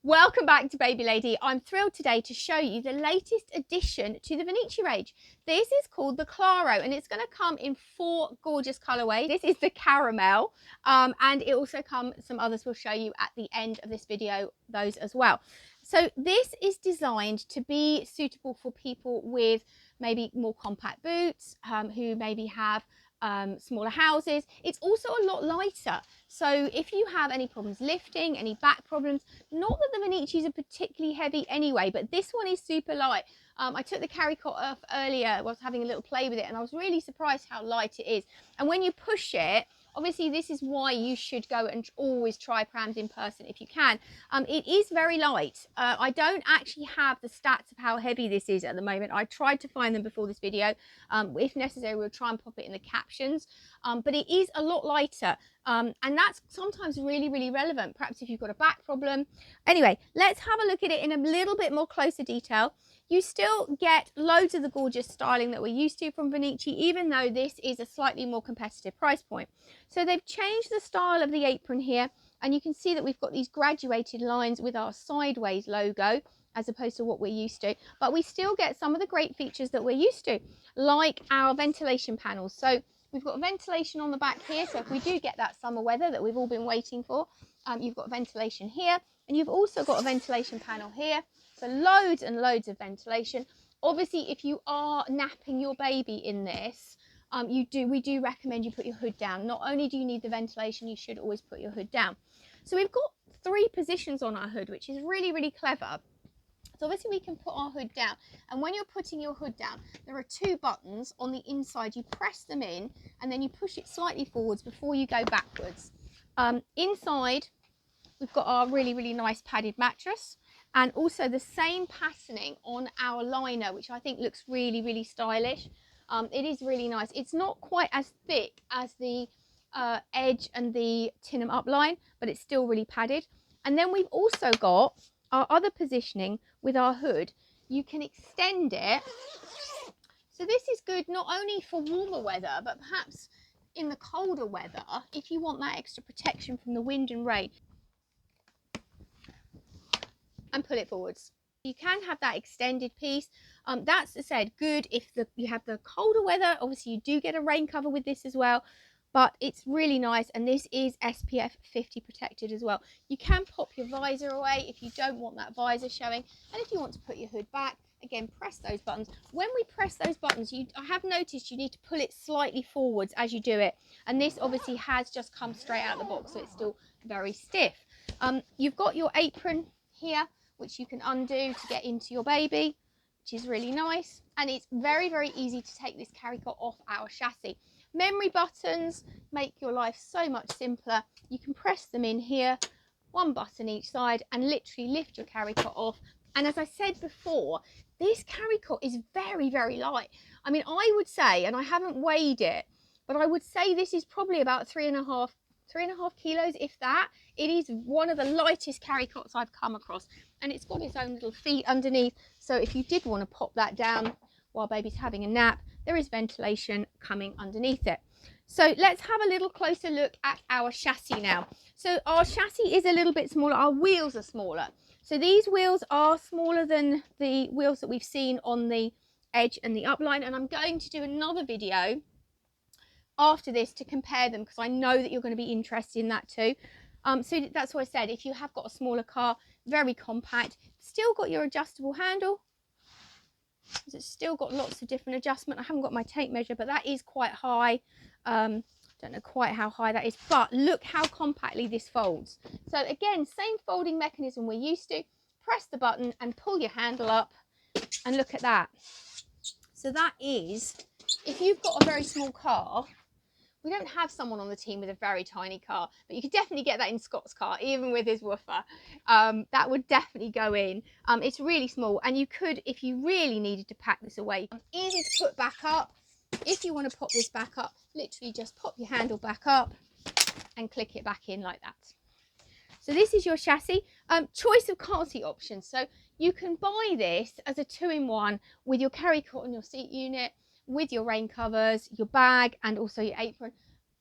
Welcome back to Baby Lady. I'm thrilled today to show you the latest addition to the Venicci range. This is called the Claro and it's going to come in 4 gorgeous colorways. This is the caramel and it also comes, some others we'll show you at the end of this video, those as well. So this is designed to be suitable for people with maybe more compact boots, who maybe have smaller houses. It's also a lot lighter, so if you have any problems lifting, any back problems, not that the Veniccis are particularly heavy anyway, but this one is super light. I took the Carrycot off earlier, I was having a little play with it and I was really surprised how light it is. And when you push it, obviously this is why you should go and always try prams in person if you can. It is very light. I don't actually have the stats of how heavy this is at the moment. I tried to find them before this video. If necessary, we'll try and pop it in the captions. But it is a lot lighter. And that's sometimes really relevant, perhaps if you've got a back problem. Anyway, let's have a look at it in a little bit more closer detail. You still get loads of the gorgeous styling that we're used to from Venicci, even though this is a slightly more competitive price point. So they've changed the style of the apron here, and you can see that we've got these graduated lines with our sideways logo as opposed to what we're used to, but we still get some of the great features that we're used to, like our ventilation panels. So we've got ventilation on the back here, so if we do get that summer weather that we've all been waiting for, you've got ventilation here, and you've also got a ventilation panel here. So loads and loads of ventilation. Obviously, if you are napping your baby in this, we do recommend you put your hood down. Not only do you need the ventilation, you should always put your hood down. So we've got 3 positions on our hood, which is really clever. So obviously we can put our hood down, and when you're putting your hood down, there are 2 buttons on the inside. You press them in and then you push it slightly forwards before you go backwards. Inside we've got our really nice padded mattress, and also the same patterning on our liner, which I think looks really stylish. It is really nice. It's not quite as thick as the edge and the Tinham upline, but it's still really padded. And then we've also got our other positioning with our hood. You can extend it. So this is good not only for warmer weather, but perhaps in the colder weather, if you want that extra protection from the wind and rain. And pull it forwards. You can have that extended piece. That's, as I said, good if you have the colder weather. Obviously you do get a rain cover with this as well, but it's really nice, and this is SPF 50 protected as well. You can pop your visor away if you don't want that visor showing, and if you want to put your hood back, again, press those buttons. When we press those buttons, I have noticed you need to pull it slightly forwards as you do it, and this obviously has just come straight out of the box, so it's still very stiff. You've got your apron here, which you can undo to get into your baby, which is really nice. And it's very easy to take this Carrycot off our chassis. Memory buttons make your life so much simpler. You can press them in here, 1 button each side, and literally lift your Carrycot off. And as I said before, this Carrycot is very light. I mean, I would say, and I haven't weighed it, but I would say this is probably about 3.5 kilos, if that. It is one of the lightest Carrycots I've come across, and it's got its own little feet underneath, so if you did want to pop that down while baby's having a nap, there is ventilation coming underneath it. So let's have a little closer look at our chassis now. So our chassis is a little bit smaller, our wheels are smaller. So these wheels are smaller than the wheels that we've seen on the edge and the upline, and I'm going to do another video after this to compare them, because I know that you're going to be interested in that too. So that's what I said, if you have got a smaller car, very compact, still got your adjustable handle. It's still got lots of different adjustment. I haven't got my tape measure, but that is quite high. Don't know quite how high that is, but look how compactly this folds. So again, same folding mechanism we're used to. Press the button and pull your handle up, and look at that. So that is, if you've got a very small car, we don't have someone on the team with a very tiny car, but you could definitely get that in Scott's car, even with his woofer. That would definitely go in. It's really small, and you could, if you really needed to pack this away, easy to put back up. If you want to pop this back up, literally just pop your handle back up and click it back in like that. So this is your chassis. Choice of car seat options. So you can buy this as a 2-in-1 with your Carrycot on your seat unit, with your rain covers, your bag, and also your apron.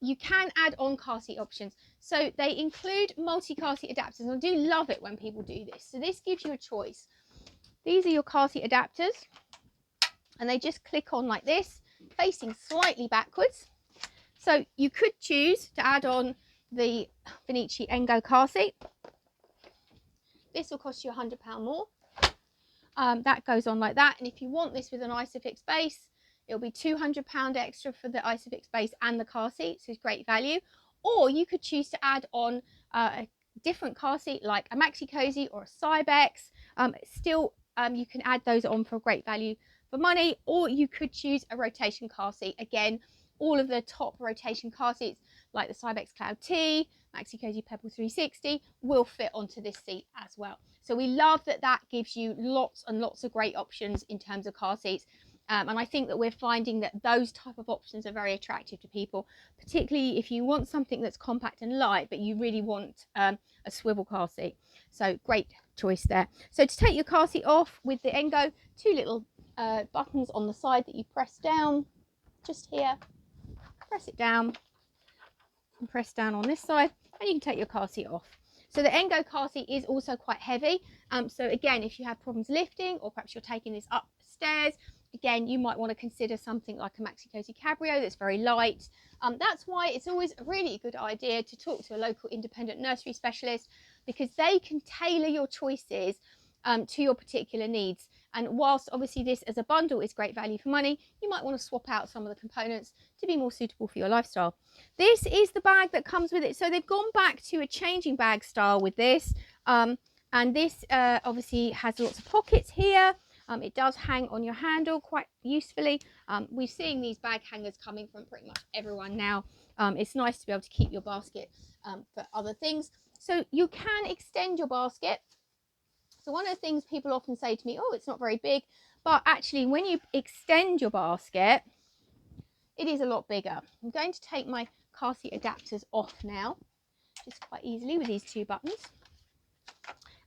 You can add on car seat options. So they include multi-car seat adapters, and I do love it when people do this. So this gives you a choice. These are your car seat adapters, and they just click on like this, facing slightly backwards. So you could choose to add on the Venicci Engo car seat. This will cost you £100 more. That goes on like that, and if you want this with an Isofix base, it'll be £200 extra for the Isofix base and the car seat, so it's great value. Or you could choose to add on a different car seat like a Maxi Cozy or a Cybex. You can add those on for great value for money, or you could choose a rotation car seat. Again, all of the top rotation car seats like the Cybex Cloud T, Maxi Cozy Pebble 360 will fit onto this seat as well. So we love that that gives you lots and lots of great options in terms of car seats. And I think that we're finding that those type of options are very attractive to people, particularly if you want something that's compact and light, but you really want a swivel car seat. So great choice there. So to take your car seat off with the Engo, two little buttons on the side that you press down, just here, press it down and press down on this side, and you can take your car seat off. So the Engo car seat is also quite heavy. So again, if you have problems lifting, or perhaps you're taking this upstairs, again, you might want to consider something like a Maxi Cozy Cabrio that's very light. That's why it's always a really good idea to talk to a local independent nursery specialist, because they can tailor your choices to your particular needs. And whilst obviously this as a bundle is great value for money, you might want to swap out some of the components to be more suitable for your lifestyle. This is the bag that comes with it. So they've gone back to a changing bag style with this. And this obviously has lots of pockets here. It does hang on your handle quite usefully. We're seeing these bag hangers coming from pretty much everyone now. It's nice to be able to keep your basket for other things. So you can extend your basket. So one of the things people often say to me, oh, it's not very big, but actually when you extend your basket, it is a lot bigger. I'm going to take my car seat adapters off now, just quite easily with these two buttons.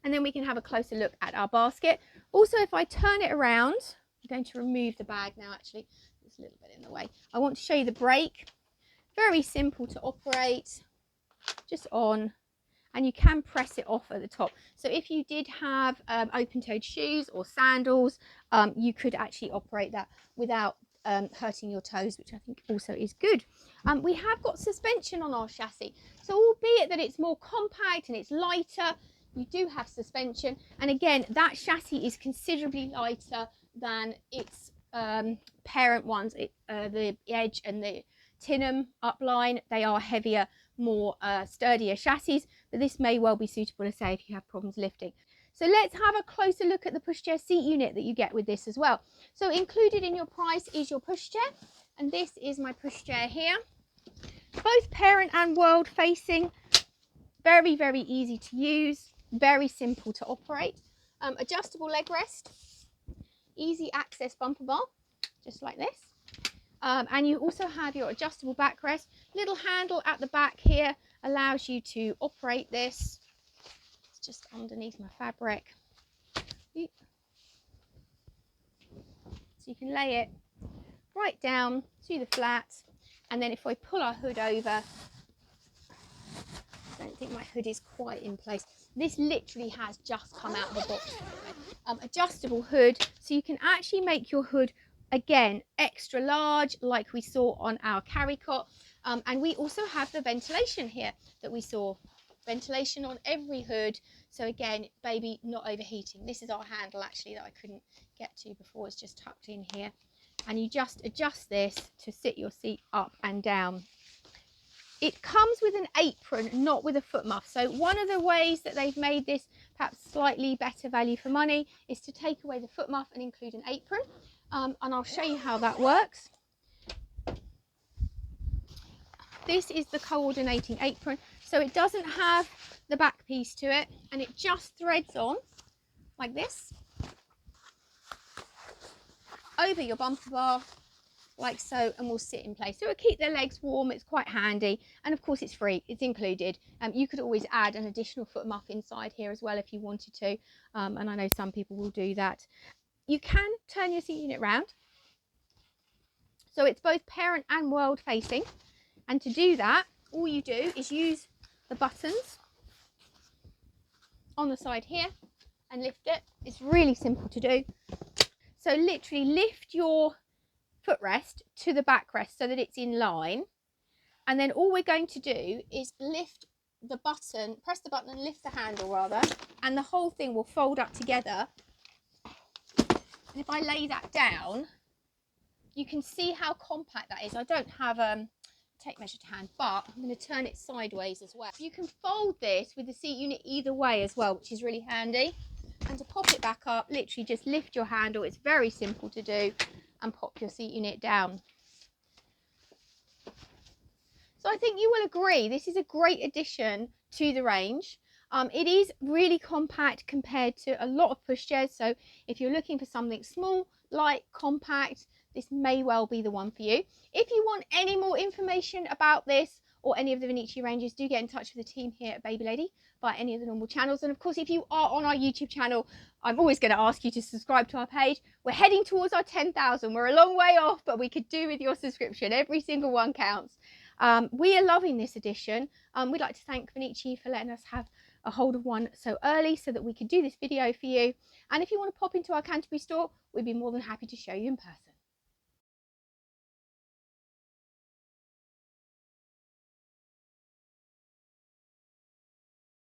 And then we can have a closer look at our basket. Also, if I turn it around, I'm going to remove the bag now, actually, it's a little bit in the way. I want to show you the brake. Very simple to operate, just on. And you can press it off at the top. So if you did have open-toed shoes or sandals, you could actually operate that without hurting your toes, which I think also is good. We have got suspension on our chassis. So albeit that it's more compact and it's lighter, you do have suspension. And again, that chassis is considerably lighter than its parent ones, the Edge and the Tinham upline. They are heavier, more sturdier chassis, but this may well be suitable to say if you have problems lifting. So let's have a closer look at the pushchair seat unit that you get with this as well. So included in your price is your pushchair, and this is my pushchair here. Both parent and world facing, very, very easy to use, very simple to operate. Adjustable leg rest, easy access bumper bar, just like this. And you also have your adjustable backrest. Little handle at the back here allows you to operate this. It's just underneath my fabric. So you can lay it right down to the flat. And then if I pull our hood over, I don't think my hood is quite in place. This literally has just come out of the box. Adjustable hood, so you can actually make your hood again extra large like we saw on our Carrycot. And we also have the ventilation here that we saw. Ventilation on every hood, so again, baby not overheating. This is our handle actually that I couldn't get to before. It's just tucked in here, and you just adjust this to sit your seat up and down. It comes with an apron, not with a foot muff. So one of the ways that they've made this perhaps slightly better value for money is to take away the foot muff and include an apron. And I'll show you how that works. This is the coordinating apron. So it doesn't have the back piece to it, and it just threads on like this over your bumper bar, like so, and will sit in place. So it'll keep the legs warm. It's quite handy, and of course it's free, it's included. You could always add an additional foot muff inside here as well if you wanted to, and I know some people will do that. You can turn your seat unit round, so it's both parent and world facing, and to do that all you do is use the buttons on the side here and lift it. It's really simple to do. So literally lift your footrest to the backrest so that it's in line, and then all we're going to do is lift the button, press the button and lift the handle rather, and the whole thing will fold up together. And if I lay that down, you can see how compact that is. I don't have a tape measure to hand, but I'm going to turn it sideways as well. You can fold this with the seat unit either way as well, which is really handy. And to pop it back up, literally just lift your handle. It's very simple to do, and pop your seat unit down. So I think you will agree this is a great addition to the range. It is really compact compared to a lot of pushchairs. So if you're looking for something small, light, compact, this may well be the one for you. If you want any more information about this or any of the Venicci ranges, do get in touch with the team here at Baby Lady via any of the normal channels. And of course, if you are on our YouTube channel, I'm always going to ask you to subscribe to our page. We're heading towards our 10,000. We're a long way off, but we could do with your subscription. Every single one counts. We are loving this edition. We'd like to thank Venicci for letting us have a hold of one so early so that we could do this video for you. And if you want to pop into our Canterbury store, we'd be more than happy to show you in person.